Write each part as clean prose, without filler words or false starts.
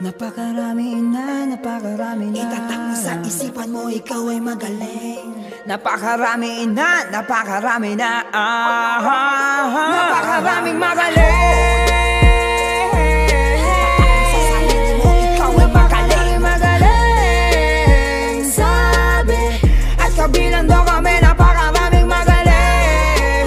Napakarami na Itatak mo sa isipan mo, ikaw ay magaling. Napakarami na Napakaraming magaling. Sa sarili mo, ikaw ay magaling. Magaling sabi at kabilang do kami napakaraming magaling.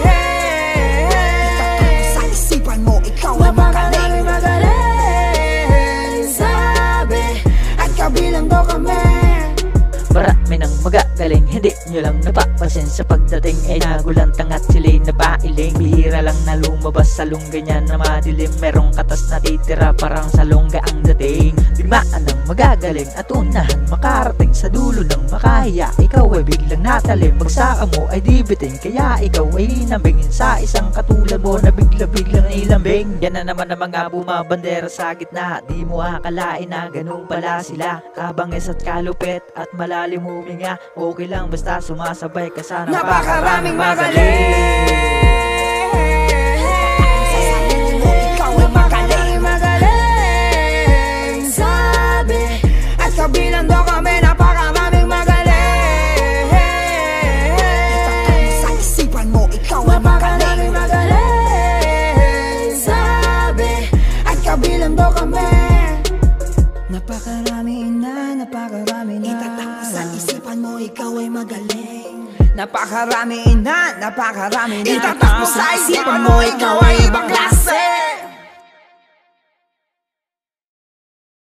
Itatak mo sa isipan mo, ikaw ay magaling. Magaling sabi at kabilang do kami. Marami ng magagaling, hindi nyo lang napapansin. Sa pagdating ay nagulantang at sila'y napailing. Bihira lang na lumabas sa lungga niya na madilim. Merong katas na titira parang sa lungga ang dating. Digmaan ng magagaling at unahan makarating sa dulo ng makahiya. Ikaw ay biglang natalim, magsaka mo ay dibiting. Kaya ikaw ay nabingin sa isang katulad mo na bigla-biglang nilambing. Yan na naman ang mga bumabandera sa gitna. Di mo akalain na ganun pala sila. Kabangis at kalupit at malalim huminga. Okay lang basta sumasabay ka sa Napakaraming magaling. Sa sarili mo, ikaw ay magaling. Magaling sabi at kabilang do kami napakaraming magaling. Itatak mo sa isipan mo, ikaw ay magaling. Magaling sabi at kabilang do kami. Napakarami na Itatak mo sa isipan mo, ikaw ay magaling. Napakarami na Itatak mo sa isipan mo, ikaw ay ibang klase.